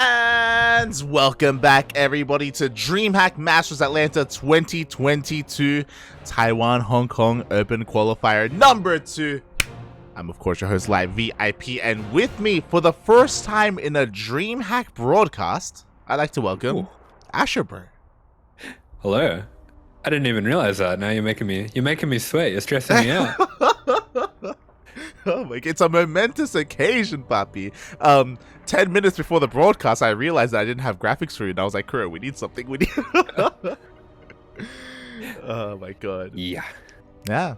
And welcome back, everybody, to DreamHack Masters Atlanta 2022 Taiwan Hong Kong Open Qualifier number 2. I'm, of course, your host, Live VIP, and with me for the first time in a DreamHack broadcast, I'd like to welcome AsherBro. Hello. I didn't even realize that. Now you're making me sweat. You're stressing me out. Oh my god, it's a momentous occasion, papi. 10 minutes before the broadcast, I realized that I didn't have graphics for you, and I was like, Kuro, we need something. Oh my god.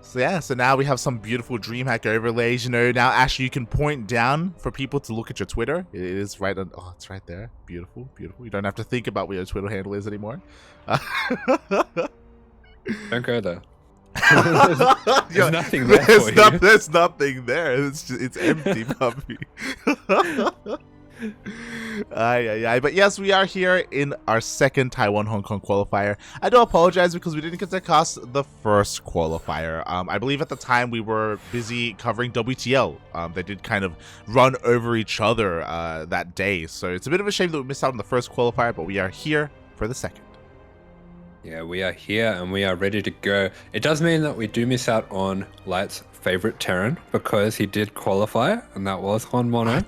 So now we have some beautiful DreamHack overlays. You know, now Asher, you can point down for people to look at your Twitter. It is right on. Oh, it's right there. Beautiful, beautiful. You don't have to think about what your Twitter handle is anymore. Don't go there. There's nothing there for you. There's nothing there. It's empty, puppy. But yes, we are here in our second Taiwan Hong Kong qualifier. I do apologize because we didn't get to cast the first qualifier. I believe at the time we were busy covering WTL. They did kind of run over each other that day, so it's a bit of a shame that we missed out on the first qualifier, but we are here for the second. Yeah, we are here and we are ready to go. It does mean that we do miss out on Light's favorite Terran because he did qualify, and that was Honmono.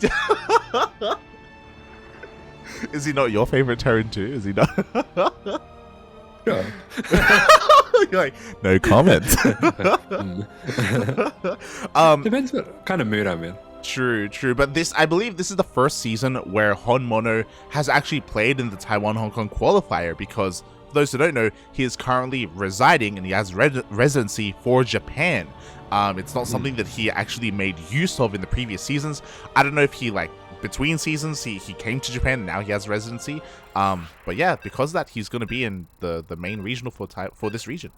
Is he not your favorite Terran too? Is he not? Sure. You're like, no comment. Depends what kind of mood I'm in. True. But I believe this is the first season where Honmono has actually played in the Taiwan Hong Kong qualifier, because for those who don't know, he is currently residing and he has residency for Japan. It's not something that he actually made use of in the previous seasons. I don't know if he, like, between seasons he came to Japan and now he has residency. But yeah, because of that, he's going to be in the main regional for this region.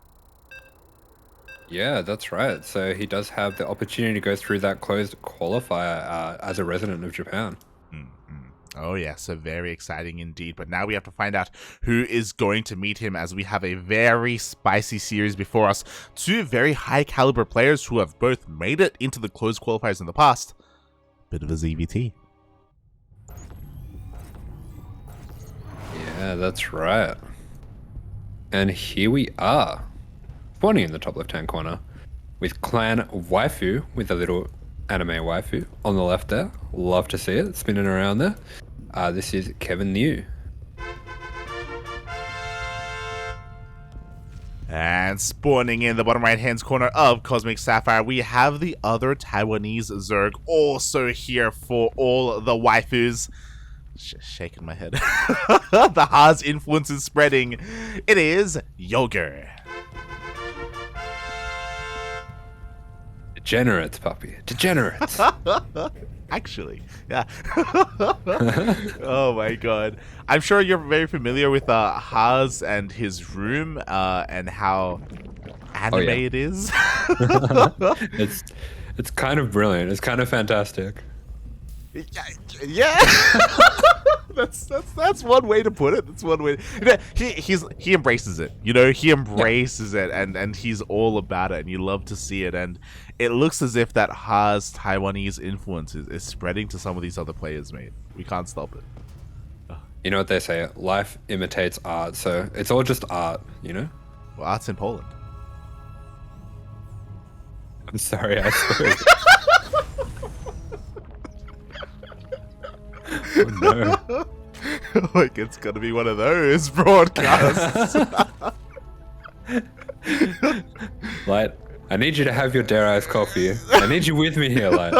Yeah, that's right. So he does have the opportunity to go through that closed qualifier as a resident of Japan. Oh yeah, so very exciting indeed. But now we have to find out who is going to meet him, as we have a very spicy series before us. Two very high caliber players who have both made it into the closed qualifiers in the past. Bit of a ZvT. Yeah, that's right. And here we are, spawning in the top left-hand corner with Clan Waifu, with a little anime waifu on the left there. Love to see it spinning around there. This is KevinLiu. And spawning in the bottom right-hand corner of Cosmic Sapphire, we have the other Taiwanese Zerg also here for all the waifus. Shaking my head. The Haas influence is spreading. It is Yoger. Degenerates, puppy. Degenerates. Actually, yeah. Oh my god. I'm sure you're very familiar with Haas and his room and how anime it is. It's kind of brilliant. It's kind of fantastic. Yeah. That's one way to put it. That's one way. He embraces it. You know, he embraces it, and he's all about it, and you love to see it. And it looks as if that Ha's Taiwanese influence is spreading to some of these other players, mate. We can't stop it. You know what they say? Life imitates art, so it's all just art, you know? Well, art's in Poland. I'm sorry, I spoke. Oh no. Like, it's gonna be one of those broadcasts. Light, I need you to have your Dare Ice coffee. I need you with me here, Light.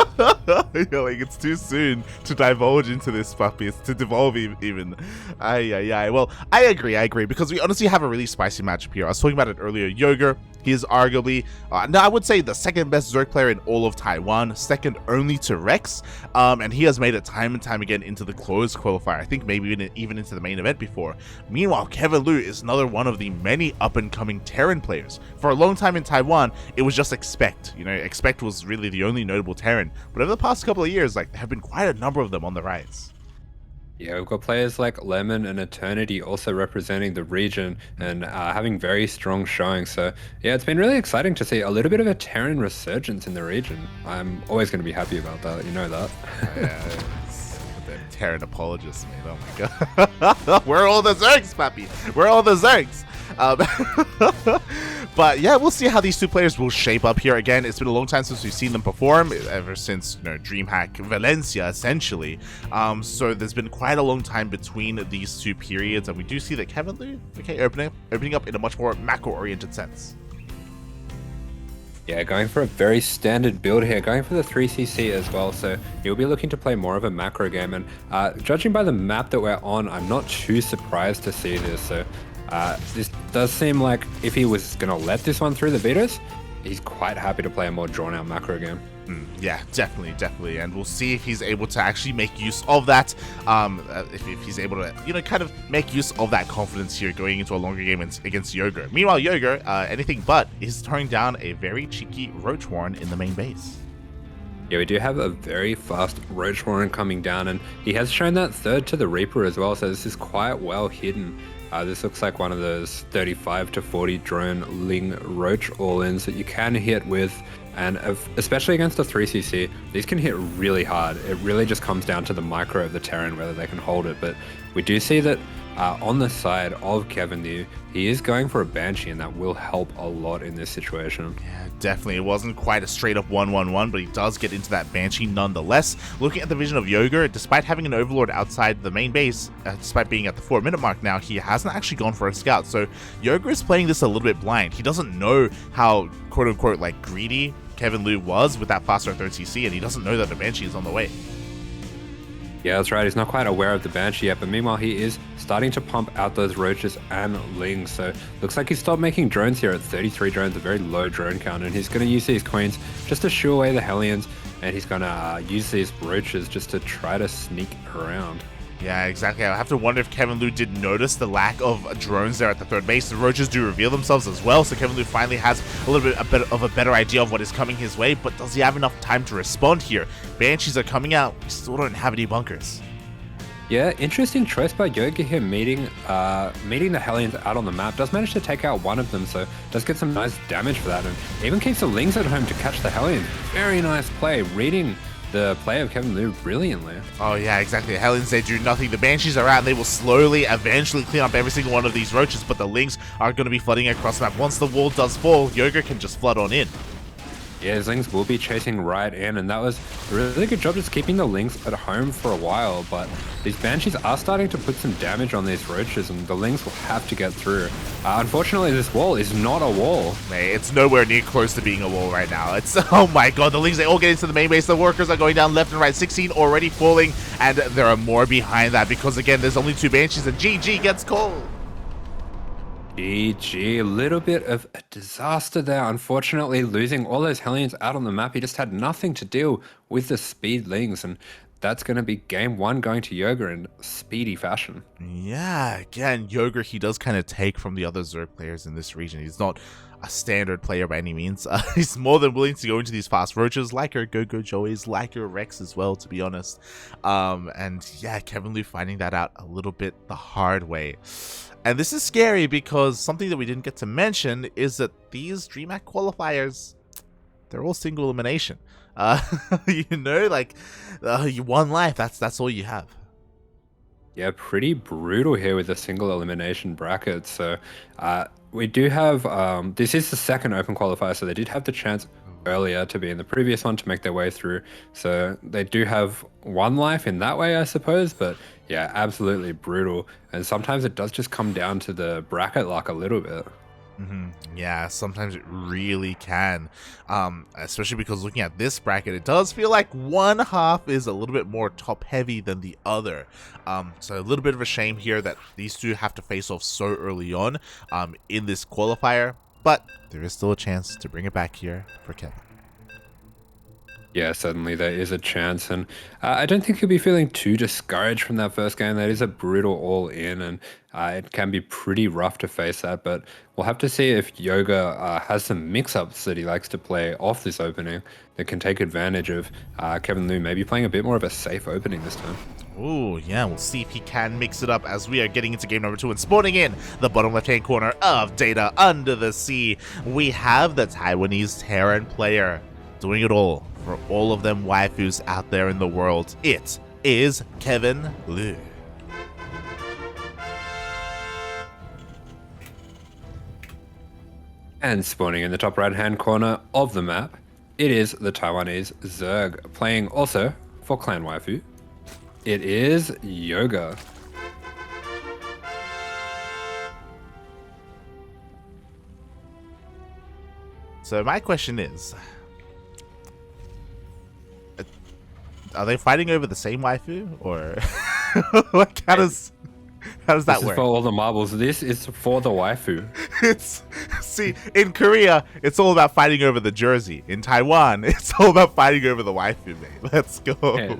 You're like, it's too soon to divulge into this, puppy. It's to devolve even. Well, I agree, because we honestly have a really spicy matchup here. I was talking about it earlier. Yoger, he is arguably, I would say the second best Zerg player in all of Taiwan, second only to Rex, and he has made it time and time again into the closed qualifier. I think maybe even into the main event before. Meanwhile, KevinLiu is another one of the many up-and-coming Terran players. For a long time in Taiwan, it was just Expect. You know, Expect was really the only notable Terran, but over the past couple of years, like, there have been quite a number of them on the rise. Yeah, we've got players like Lemon and Eternity also representing the region and having very strong showing. So yeah, it's been really exciting to see a little bit of a Terran resurgence in the region. I'm always going to be happy about that, you know that. Terran apologists, man. Oh my god. We're all the Zergs, papi. We're all the Zergs. But yeah, we'll see how these two players will shape up here. Again, it's been a long time since we've seen them perform, ever since, you know, DreamHack Valencia, essentially. So there's been quite a long time between these two periods, and we do see that KevinLiu, okay, opening up in a much more macro-oriented sense. Yeah, going for a very standard build here, going for the 3cc as well, so he'll be looking to play more of a macro game, and judging by the map that we're on, I'm not too surprised to see this. So this does seem like if he was going to let this one through the betas, he's quite happy to play a more drawn-out macro game. Yeah, definitely, and we'll see if he's able to actually make use of that. If he's able to, you know, kind of make use of that confidence here going into a longer game against Yoger. Meanwhile, Yoger, anything but, is throwing down a very cheeky Roach Warren in the main base. Yeah, we do have a very fast Roach Warren coming down, and he has shown that third to the Reaper as well, so this is quite well hidden. This looks like one of those 35 to 40 drone Ling Roach all-ins that you can hit with, and especially against a 3cc, these can hit really hard. It really just comes down to the micro of the Terran, whether they can hold it, but we do see that on the side of KevinLiu, he is going for a Banshee, and that will help a lot in this situation. Yeah, definitely. It wasn't quite a straight up 1-1-1, but he does get into that Banshee nonetheless. Looking at the vision of Yoger, despite having an Overlord outside the main base, despite being at the 4-minute mark now, he hasn't actually gone for a scout. So Yoger is playing this a little bit blind. He doesn't know how quote unquote like greedy KevinLiu was with that faster 3cc, and he doesn't know that the Banshee is on the way. Yeah, that's right. He's not quite aware of the Banshee yet, but meanwhile, he is starting to pump out those Roaches and Lings. So looks like he's stopped making drones here at 33 drones, a very low drone count, and he's going to use these Queens just to shoo away the Hellions, and he's going to use these Roaches just to try to sneak around. Yeah, exactly. I have to wonder if KevinLiu did notice the lack of drones there at the third base. The Roaches do reveal themselves as well, so KevinLiu finally has a little bit of a better idea of what is coming his way, but does he have enough time to respond here? Banshees are coming out. We still don't have any bunkers. Yeah, interesting choice by Yoger here, meeting the Hellions out on the map. Does manage to take out one of them, so does get some nice damage for that, and even keeps the Lings at home to catch the Hellions. Very nice play, reading the play of KevinLiu brilliantly. Oh yeah, exactly. The Hellions, they do nothing. The Banshees are out, and they will slowly, eventually clean up every single one of these Roaches, but the Lings are going to be flooding across the map. Once the wall does fall, Yoger can just flood on in. Yeah, his Lings will be chasing right in, and that was a really good job just keeping the Lings at home for a while, but these Banshees are starting to put some damage on these Roaches, and the Lings will have to get through. Unfortunately, this wall is not a wall. Mate, it's nowhere near close to being a wall right now. It's, oh my god, the Lings, they all get into the main base. The workers are going down left and right. 16 already falling, and there are more behind that, because again, there's only 2 Banshees, and GG gets called. GG, a little bit of a disaster there. Unfortunately, losing all those Hellions out on the map, he just had nothing to deal with the speed Lings, and that's going to be game 1 going to Yoger in speedy fashion. Yeah, again, Yoger, he does kind of take from the other Zerg players in this region. He's not a standard player by any means. He's more than willing to go into these fast Roaches, like our Go-Go Joeys, like our Rex as well, to be honest. And yeah, KevinLiu finding that out a little bit the hard way. And this is scary because something that we didn't get to mention is that these DreamHack qualifiers, they're all single elimination. You know, like, you one life, that's all you have. Yeah, pretty brutal here with the single elimination bracket. So we do have, this is the second open qualifier, so they did have the chance earlier to be in the previous one to make their way through. So they do have one life in that way, I suppose, but yeah, absolutely brutal. And sometimes it does just come down to the bracket luck a little bit. Yeah, sometimes it really can, especially because looking at this bracket, it does feel like one half is a little bit more top heavy than the other. So a little bit of a shame here that these two have to face off so early on in this qualifier, but there is still a chance to bring it back here for Kevin. Yeah, certainly there is a chance, and I don't think he'll be feeling too discouraged from that first game. That is a brutal all-in, and it can be pretty rough to face that, but we'll have to see if Yoger has some mix-ups that he likes to play off this opening that can take advantage of KevinLiu maybe playing a bit more of a safe opening this time. Ooh, yeah, we'll see if he can mix it up as we are getting into game number 2 and spawning in the bottom left-hand corner of Data Under the Sea. We have the Taiwanese Terran player doing it all for all of them waifus out there in the world. It is KevinLiu. And spawning in the top right-hand corner of the map, it is the Taiwanese Zerg, playing also for Clan Waifu. It is Yoger. So my question is, are they fighting over the same waifu, or like how does that This is work? for all the marbles. This is for the waifu. See, in Korea, it's all about fighting over the jersey. In Taiwan, it's all about fighting over the waifu, mate. Let's go. Yeah.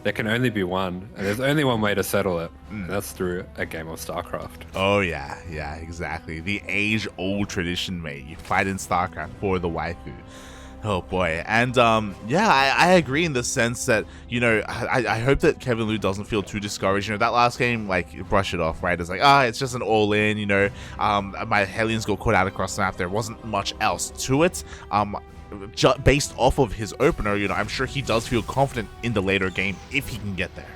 There can only be one, and there's only one way to settle it. And that's through a game of StarCraft. Oh yeah, exactly. The age-old tradition, mate. You fight in StarCraft for the waifu. Oh boy. And yeah, I agree in the sense that, you know, I hope that KevinLiu doesn't feel too discouraged. You know, that last game, like, brush it off, right? It's like, it's just an all-in, you know. My Hellions got caught out across the map. There wasn't much else to it. Based off of his opener, you know, I'm sure he does feel confident in the later game if he can get there.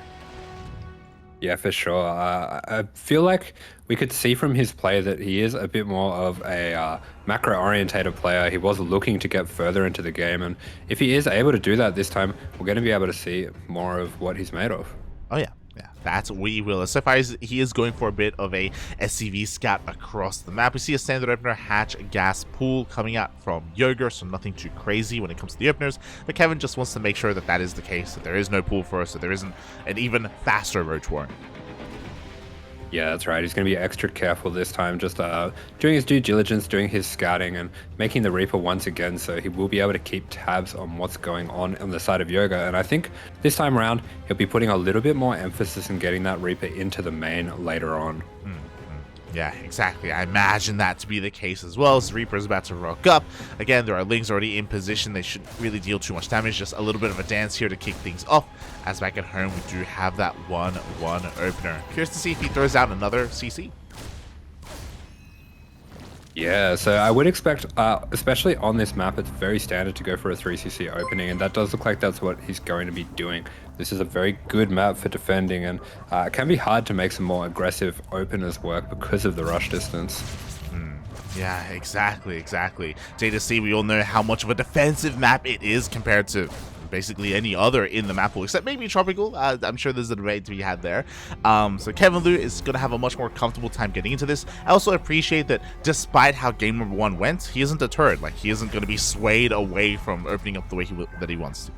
Yeah, for sure. I feel like we could see from his play that he is a bit more of a macro-orientated player. He was looking to get further into the game, and if he is able to do that this time, we're going to be able to see more of what he's made of. Oh yeah, that's what we will. So far, he is going for a bit of a SCV scout across the map. We see a standard opener, hatch, gas, pool coming out from Yoger, so nothing too crazy when it comes to the openers. But Kevin just wants to make sure that that is the case, that there is no pool for us, so there isn't an even faster roach warren. Yeah, that's right. He's going to be extra careful this time, just doing his due diligence, doing his scouting, and making the Reaper once again, so he will be able to keep tabs on what's going on the side of Yoga. And I think this time around, he'll be putting a little bit more emphasis in getting that Reaper into the main later on. Yeah, exactly. I imagine that to be the case as well. As Reaper is about to rock up. Again, there are Lings already in position. They shouldn't really deal too much damage. Just a little bit of a dance here to kick things off. As back at home, we do have that 1-1 opener. Curious to see if he throws out another CC. Yeah, so I would expect, especially on this map, it's very standard to go for a 3cc opening, and that does look like that's what he's going to be doing. This is a very good map for defending, and it can be hard to make some more aggressive openers work because of the rush distance. Yeah, exactly. ZvT, we all know how much of a defensive map it is compared to basically any other in the map pool, except maybe Tropical. I'm sure there's a debate to be had there. So KevinLiu is going to have a much more comfortable time getting into this. I also appreciate that despite how game number 1 went, he isn't deterred. Like, he isn't going to be swayed away from opening up the way that he wants to.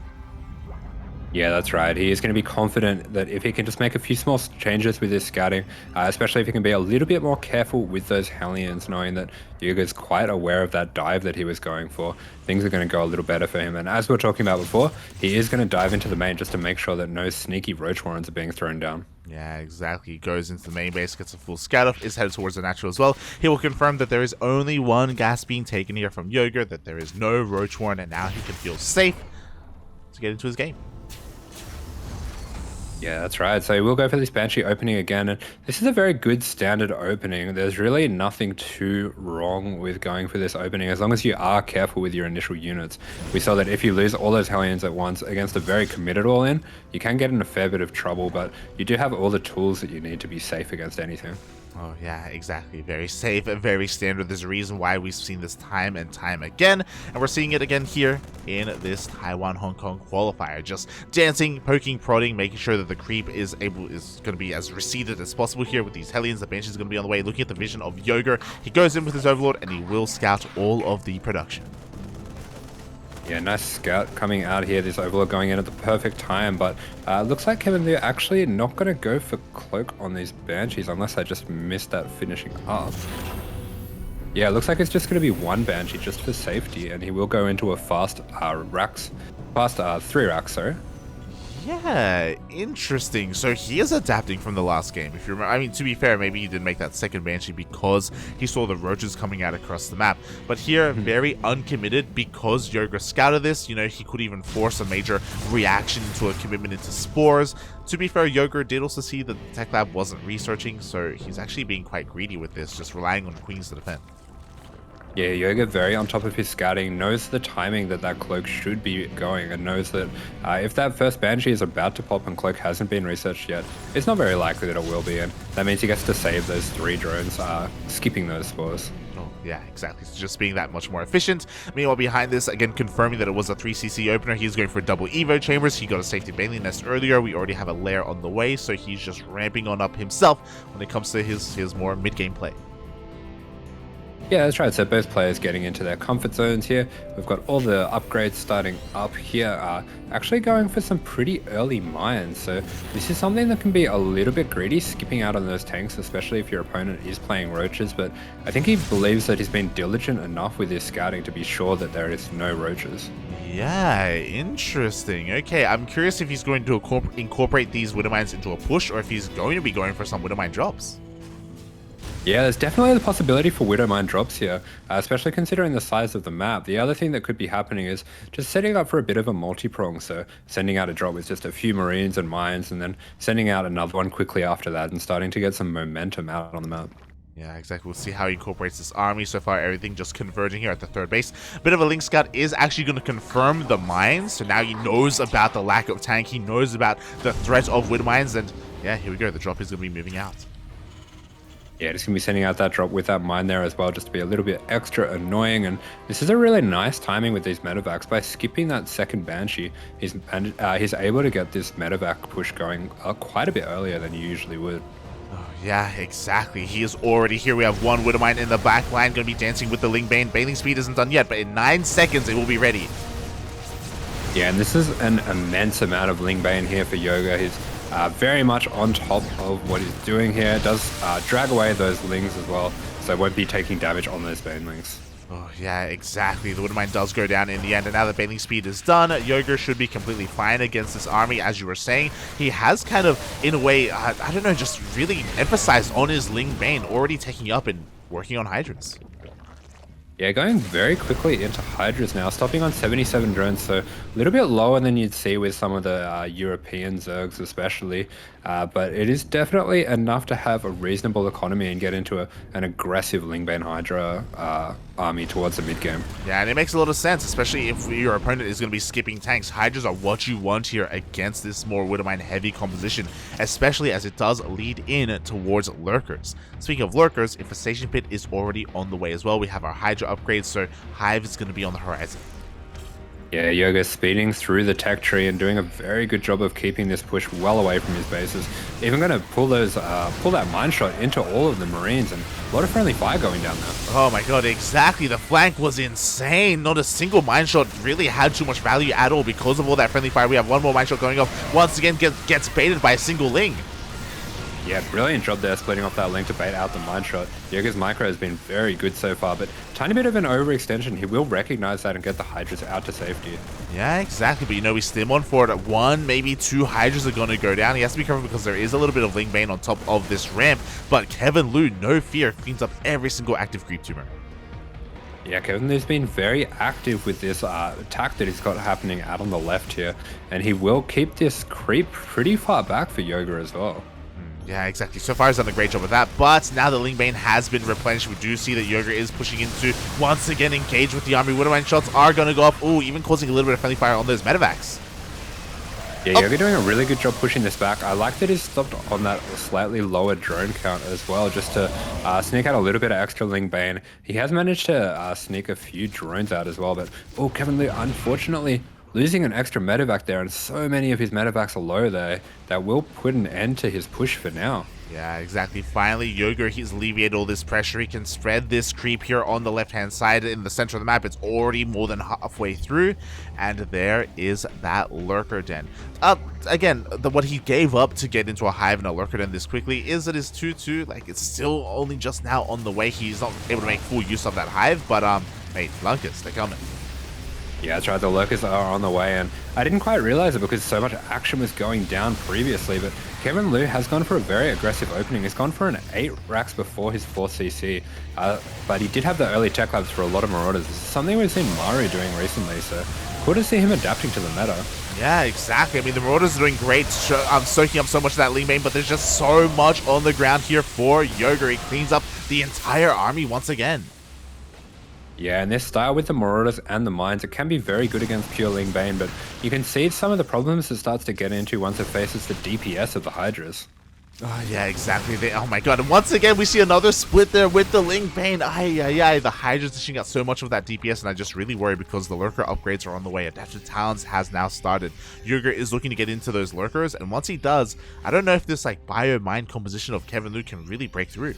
Yeah, that's right. He is going to be confident that if he can just make a few small changes with his scouting, especially if he can be a little bit more careful with those Hellions, knowing that Yoger's quite aware of that dive that he was going for, things are going to go a little better for him. And as we were talking about before, he is going to dive into the main just to make sure that no sneaky roach warrens are being thrown down. Yeah, exactly. He goes into the main base, gets a full scout off, is headed towards the natural as well. He will confirm that there is only one gas being taken here from Yoger, that there is no roach warren, and now he can feel safe to get into his game. Yeah, that's right. So we'll go for this Banshee opening again, and this is a very good standard opening. There's really nothing too wrong with going for this opening, as long as you are careful with your initial units. We saw that if you lose all those Hellions at once against a very committed all-in, you can get in a fair bit of trouble, but you do have all the tools that you need to be safe against anything. Oh yeah, exactly. Very safe, very standard. There's a reason why we've seen this time and time again, and we're seeing it again here in this Taiwan-Hong Kong qualifier. Just dancing, poking, prodding, making sure that the creep is going to be as receded as possible here with these Hellions. The Banshee is going to be on the way. Looking at the vision of Yoger, he goes in with his Overlord, and he will scout all of the production. Yeah, nice scout coming out here. This Overlord going in at the perfect time, but looks like KevinLiu actually not going to go for Cloak on these Banshees unless I just missed that finishing up. Yeah, it looks like it's just going to be one Banshee just for safety, and he will go into a fast 3 racks, sorry. Yeah, interesting. So he is adapting from the last game. If you remember, I mean, to be fair, maybe he didn't make that second Banshee because he saw the roaches coming out across the map. But here, very uncommitted because Yoger scouted this. You know, he could even force a major reaction into a commitment into spores. To be fair, Yoger did also see that the Tech Lab wasn't researching, so he's actually being quite greedy with this, just relying on Queens to defend. Yeah, Yoga very on top of his scouting, knows the timing that that cloak should be going, and knows that if that first Banshee is about to pop and cloak hasn't been researched yet, it's not very likely that it will be, and that means he gets to save those 3 drones, skipping those spores. Oh, yeah, exactly. So just being that much more efficient. Meanwhile, behind this, again, confirming that it was a 3cc opener, he's going for double Evo chambers. He got a safety Baneling Nest earlier. We already have a lair on the way, so he's just ramping on up himself when it comes to his more mid-game play. Yeah, that's right. So both players getting into their comfort zones here. We've got all the upgrades starting up here, actually going for some pretty early mines. So this is something that can be a little bit greedy, skipping out on those tanks, especially if your opponent is playing roaches. But I think he believes that he's been diligent enough with his scouting to be sure that there is no roaches. Yeah, interesting. Okay, I'm curious if he's going to incorporate these Widowmines into a push, or if he's going to be going for some Widowmine drops. Yeah, there's definitely the possibility for Widowmine drops here, especially considering the size of the map. The other thing that could be happening is just setting up for a bit of a multi-prong, so sending out a drop with just a few Marines and mines, and then sending out another one quickly after that, and starting to get some momentum out on the map. Yeah, exactly. We'll see how he incorporates this army. So far, everything just converging here at the 3rd base. Bit of a Link Scout is actually going to confirm the mines, so now he knows about the lack of tank, he knows about the threat of Widowmines, and yeah, here we go. The drop is going to be moving out. Yeah, just going to be sending out that drop with that mine there as well, just to be a little bit extra annoying. And this is a really nice timing with these medevacs. By skipping that second Banshee, he's able to get this medevac push going quite a bit earlier than you usually would. Oh, yeah, exactly. He is already here. We have one Widowmine in the back line, going to be dancing with the Ling Bane. Baneling speed isn't done yet, but in 9 seconds, it will be ready. Yeah, and this is an immense amount of Ling Bane here for Yoga. He's very much on top of what he's doing here. Does drag away those Lings as well, so won't be taking damage on those Banelings. Oh, yeah, exactly. The Widowmine does go down in the end, and now that Baneling speed is done, Yoger should be completely fine against this army. As you were saying, he has kind of, in a way, I don't know, just really emphasized on his Ling Bane, already taking up and working on Hydras. Yeah, going very quickly into Hydras now, stopping on 77 drones, so a little bit lower than you'd see with some of the European Zergs especially, but it is definitely enough to have a reasonable economy and get into an aggressive Lingbane Hydra army towards the mid-game. Yeah, and it makes a lot of sense, especially if your opponent is going to be skipping tanks. Hydras are what you want here against this more Widowmine heavy composition, especially as it does lead in towards Lurkers. Speaking of Lurkers, Infestation Pit is already on the way as well. We have our Hydra upgrades, so Hive is going to be on the horizon. Yeah, Yoga speeding through the tech tree and doing a very good job of keeping this push well away from his bases. Even going to pull that mine shot into all of the Marines, and a lot of friendly fire going down there. Oh my god, exactly. The flank was insane. Not a single mine shot really had too much value at all because of all that friendly fire. We have one more mine shot going off. Once again, gets baited by a single Ling. Yeah, brilliant job there splitting off that Ling to bait out the mine shot. Yoga's micro has been very good so far, but tiny bit of an overextension. He will recognize that and get the Hydras out to safety. Yeah, exactly. But you know, we stim on for it. 1, maybe 2 Hydras are going to go down. He has to be careful because there is a little bit of Ling Bane on top of this ramp. But KevinLiu, no fear, cleans up every single active creep tumor. Yeah, KevinLiu's been very active with this attack that he's got happening out on the left here, and he will keep this creep pretty far back for Yoga as well. Yeah, exactly. So far, he's done a great job with that. But now the Ling Bane has been replenished. We do see that Yoger is pushing into, once again, engage with the army. Widowmine shots are going to go up. Ooh, even causing a little bit of friendly fire on those medevacs. Yeah, Yoga doing a really good job pushing this back. I like that he's stopped on that slightly lower drone count as well, just to sneak out a little bit of extra Ling Bane. He has managed to sneak a few drones out as well, but oh, KevinLiu, unfortunately, losing an extra medevac there, and so many of his medevacs are low there, that will put an end to his push for now. Yeah, exactly. Finally, Yoger, he's alleviated all this pressure. He can spread this creep here on the left-hand side in the center of the map. It's already more than halfway through, and there is that Lurker Den. Again, what he gave up to get into a Hive and a Lurker Den this quickly is that his 2-2, like, it's still only just now on the way. He's not able to make full use of that Hive, but, mate, Lunkers, they're coming. Yeah, that's right, the Lurkers are on the way, and I didn't quite realize it because so much action was going down previously, but KevinLiu has gone for a very aggressive opening. He's gone for an 8 racks before his 4th CC, but he did have the early tech labs for a lot of Marauders. This is something we've seen Maru doing recently, so cool to see him adapting to the meta. Yeah, exactly. I mean, the Marauders are doing great, soaking up so much of that Ling Bane, but there's just so much on the ground here for Yoger. He cleans up the entire army once again. Yeah, and this style with the Marauders and the Mines, it can be very good against pure Ling Bane, but you can see some of the problems it starts to get into once it faces the DPS of the Hydras. Oh, yeah, exactly. Oh my god. And once again, we see another split there with the Ling Bane. Ay. The Hydra's dishing out so much of that DPS, and I just really worry because the Lurker upgrades are on the way. Adaptive Talents has now started. Yoger is looking to get into those Lurkers, and once he does, I don't know if this like bio-mind composition of KevinLiu can really break through.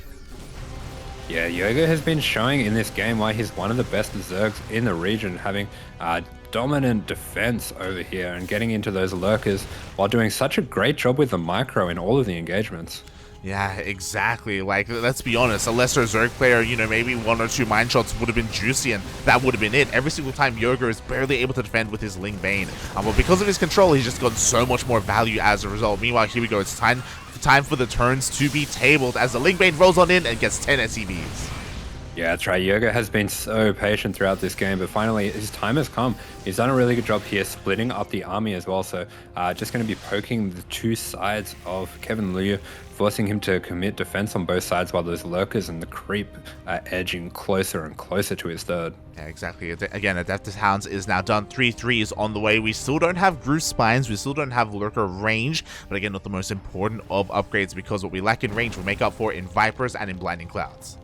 Yeah, Yoger has been showing in this game why he's one of the best Zergs in the region, having dominant defense over here and getting into those lurkers while doing such a great job with the micro in all of the engagements. Yeah, exactly. Like, let's be honest, a lesser Zerg player, you know, maybe 1 or 2 mine shots would have been juicy, and that would have been it. Every single time, Yoger is barely able to defend with his Ling Bane. But because of his control, he's just gotten so much more value as a result. Meanwhile, here we go. It's time for the turns to be tabled as the Ling Bane rolls on in and gets 10 SCVs. Yeah, that's right. Yoger has been so patient throughout this game, but finally his time has come. He's done a really good job here splitting up the army as well. So just going to be poking the two sides of KevinLiu, forcing him to commit defense on both sides while those lurkers and the creep are edging closer and closer to his third. Yeah, exactly. Again, Adaptive Hounds is now done. 3-3 is on the way. We still don't have Groove Spines. We still don't have Lurker range. But again, not the most important of upgrades, because what we lack in range, we make up for in Vipers and in Blinding Clouds.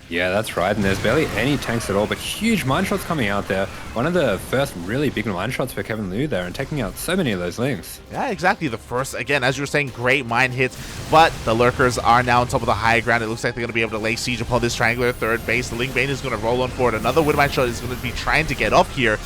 Yeah, that's right, and there's barely any tanks at all, but huge mine shots coming out there. One of the first really big mine shots for KevinLiu there, and taking out so many of those Lings. Yeah, exactly. The first, again, as you were saying, great mine hits, but the Lurkers are now on top of the high ground. It looks like they're going to be able to lay siege upon this triangular third base. The Ling Bane is going to roll on forward. Another wind mine shot is going to be trying to get off here.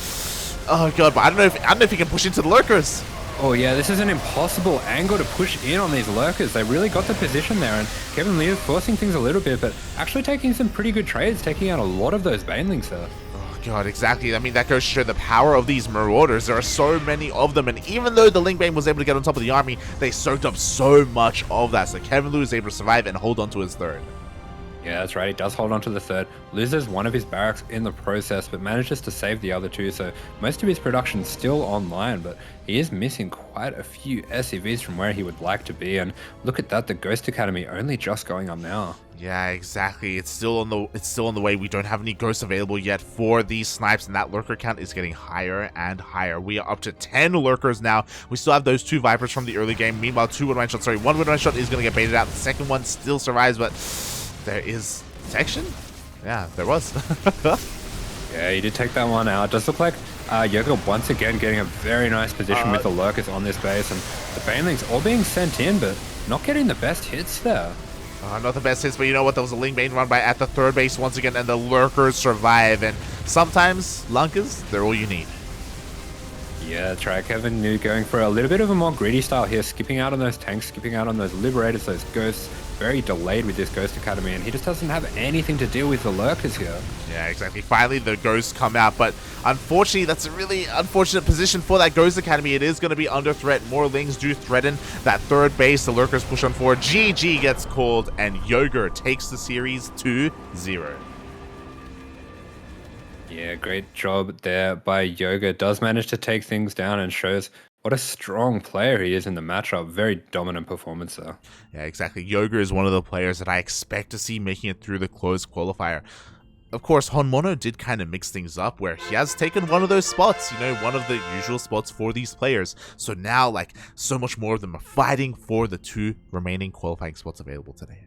Oh god, but I don't know if he can push into the Lurkers. Oh yeah, this is an impossible angle to push in on these lurkers. They really got the position there, and KevinLiu forcing things a little bit, but actually taking some pretty good trades, taking out a lot of those Banelings there. Oh god, exactly. I mean, that goes to show the power of these Marauders. There are so many of them, and even though the Ling Bane was able to get on top of the army, they soaked up so much of that. So KevinLiu is able to survive and hold on to his third. Yeah, that's right. He does hold on to the third, loses one of his barracks in the process, but manages to save the other two. So most of his production's still online, but he is missing quite a few SCVs from where he would like to be. And look at that, the Ghost Academy only just going up now. Yeah, exactly. It's still on the way. We don't have any ghosts available yet for these snipes, and that lurker count is getting higher and higher. We are up to 10 lurkers now. We still have those 2 Vipers from the early game. Meanwhile, 2 one-man shots. Sorry, 1 one-man shot is going to get baited out. The second one still survives, but there is detection? Yeah, there was. Yeah, he did take that one out. It does look like Yoger once again getting a very nice position with the lurkers on this base, and the Banelings all being sent in, but not getting the best hits there. Not the best hits, but you know what? There was a Ling Bane run by at the third base once again, and the lurkers survive. And sometimes, Lunkers, they're all you need. Yeah, that's right. KevinLiu going for a little bit of a more greedy style here, skipping out on those tanks, skipping out on those Liberators, those Ghosts. Very delayed with this Ghost Academy, and he just doesn't have anything to deal with the lurkers here. Yeah, exactly. Finally, the Ghosts come out, but unfortunately, that's a really unfortunate position for that Ghost Academy. It is going to be under threat. More Lings do threaten that third base. The lurkers push on forward. GG gets called, and Yoger takes the series 2-0. Yeah, great job there by Yoger. Does manage to take things down and shows what a strong player he is in the matchup. Very dominant performance there. Yeah, exactly. Yoger is one of the players that I expect to see making it through the closed qualifier. Of course, Honmono did kind of mix things up where he has taken one of those spots, you know, one of the usual spots for these players. So now, like, so much more of them are fighting for the 2 remaining qualifying spots available today.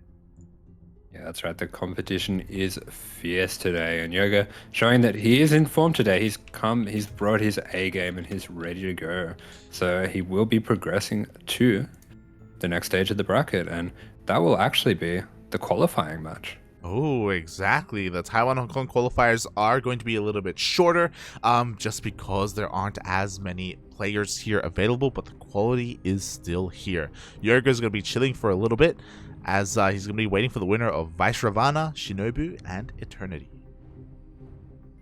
Yeah, that's right. The competition is fierce today, and Yoger showing that he is in form today. He's brought his A game, and he's ready to go. So he will be progressing to the next stage of the bracket, and that will actually be the qualifying match. Oh, exactly. The Taiwan-Hong Kong qualifiers are going to be a little bit shorter, just because there aren't as many players here available, but the quality is still here. Yoger's going to be chilling for a little bit, as he's going to be waiting for the winner of Vaishravana, Shinobu, and Eternity.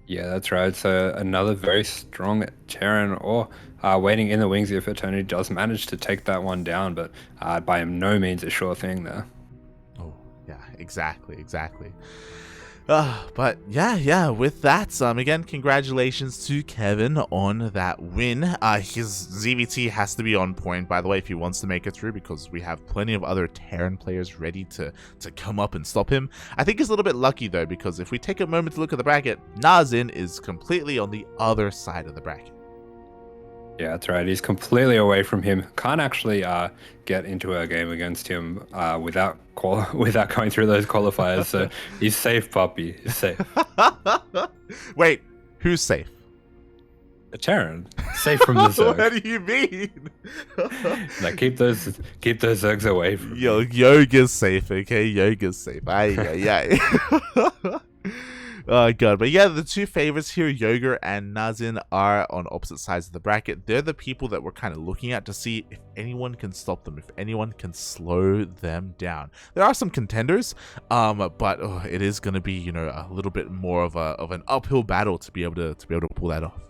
Yeah, that's right. So another very strong Terran, or waiting in the wings if Eternity does manage to take that one down, but by no means a sure thing there. Oh, yeah, exactly. But yeah, with that, again, congratulations to Kevin on that win. His ZvT has to be on point, by the way, if he wants to make it through, because we have plenty of other Terran players ready to come up and stop him. I think he's a little bit lucky, though, because if we take a moment to look at the bracket, Nazin is completely on the other side of the bracket. Yeah, that's right. He's completely away from him. Can't actually get into a game against him without going through those qualifiers. So he's safe, puppy. He's safe. Wait, who's safe? A Terran, safe from the Zerg. What do you mean? Like keep those Zergs away from. Yo, Yoger's safe, okay? Yoger's safe. Aye. Oh god, but yeah, the two favorites here, Yoger and Nazin, are on opposite sides of the bracket. They're the people that we're kind of looking at to see if anyone can stop them, if anyone can slow them down. There are some contenders, but it is going to be, a little bit more of an uphill battle to be able to pull that off.